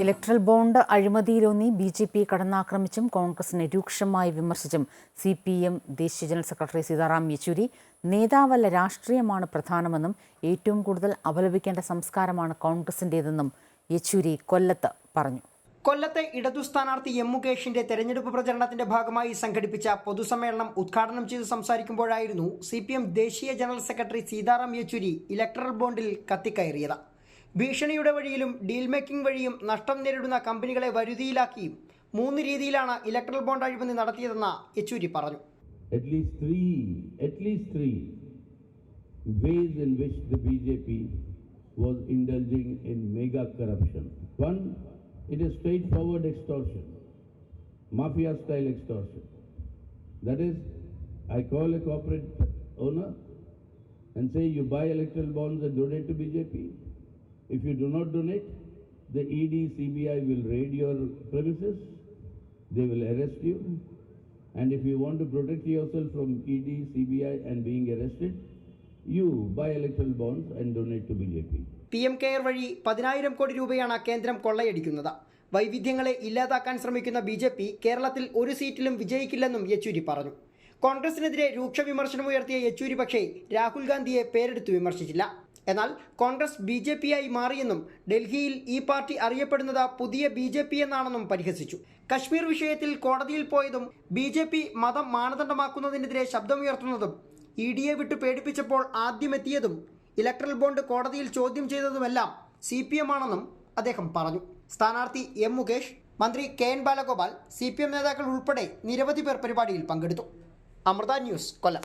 Electoral bond അഴിമതിയിലൂന്നി BJP കടന്നാക്രമിച്ചും കോൺഗ്രസിനെ രൂക്ഷമായി വിമർശിച്ചും CPM ദേശീയ ജനറൽ സെക്രട്ടറി സീതാറാം യെച്ചൂരി നേതാവല്ല രാഷ്ട്രീയമാണ് പ്രധാനമെന്നും ഏറ്റവും കൂടുതൽ അപലപിക്കേണ്ട സംസ്കാരമാണ് കോൺഗ്രസിന്റേതെന്നും യെച്ചൂരി കൊല്ലത്ത് പറഞ്ഞു. കൊല്ലത്തെ ഇടതു സ്ഥാനാർത്ഥി എം മുകേഷിന്റെ തെരഞ്ഞെടുപ്പ് പ്രചരണത്തിന്റെ ഭാഗമായി സംഘടിപ്പിച്ച പൊതുസമ്മേളനം ഉദ്ഘാടനം ചെയ്ത് സംസാരിക്കുമ്പോഴായിരുന്നു CPM ദേശീയ general secretary Sitaram Yechury electoral ബോണ്ടിൽ കത്തിക്കയറിയത്. ഭീഷണിയുടെ വഴിയിലും ഡീൽ മേക്കിംഗ് വഴിയും നഷ്ടം നേരിടുന്ന കമ്പനികളെ വരുതിയിലാക്കിയും 3 രീതിയിലാണ് ഇലക്ട്രൽ ബോണ്ട് അഴിമതി നടത്തിയതെന്ന് യെച്ചൂരി പറഞ്ഞു. At least three ways in which the BJP was indulging in mega corruption. One, it is straightforward extortion, mafia style extortion. That is, I call a corporate owner and say you buy electoral bonds and donate to BJP. If you do not donate, the ED, CBI will raid your premises, they will arrest you. And if you want to protect yourself from ED, CBI and being arrested, you buy electoral bonds and donate to BJP. PM care വഴി 10,000 കോടി രൂപയാണ് കേന്ദ്രം കൊള്ളയടിക്കുന്നത്. വൈവിധ്യങ്ങളെ ഇല്ലാതാക്കാൻ ശ്രമിക്കുന്ന BJP കേരളത്തിൽ ഒരു സീറ്റിലും വിജയിക്കില്ലെന്നും യെച്ചൂരി പറഞ്ഞു. കോൺഗ്രസിനെതിരെ രൂക്ഷ വിമർശനമുയർത്തിയ യെച്ചൂരി പക്ഷേ രാഹുൽ ഗാന്ധിയെ പേരെടുത്ത് വിമർശിച്ചില്ല. എന്നാൽ കോൺഗ്രസ് BJP-യായി മാറിയെന്നും ഡൽഹിയിൽ ഈ പാർട്ടി അറിയപ്പെടുന്നത് പുതിയ BJP എന്നാണെന്നും പരിഹസിച്ചു. കശ്മീർ വിഷയത്തിൽ കോടതിയിൽ പോയതും BJP മതം മാനദണ്ഡമാക്കുന്നതിനെതിരെ ശബ്ദമുയർത്തുന്നതും ED-യെ വിട്ട് പേടിപ്പിച്ചപ്പോൾ ആദ്യമെത്തിയതും ഇലക്ട്രൽ ബോണ്ട് കോടതിയിൽ ചോദ്യം ചെയ്തതുമെല്ലാം CPM ആണെന്നും അദ്ദേഹം പറഞ്ഞു. സ്ഥാനാർത്ഥി എം മുകേഷ്, മന്ത്രി KN ബാലഗോപാൽ, CPM നേതാക്കൾ ഉൾപ്പെടെ നിരവധി പേർ പരിപാടിയിൽ പങ്കെടുത്തു. അമൃത ന്യൂസ്, കൊല്ലം.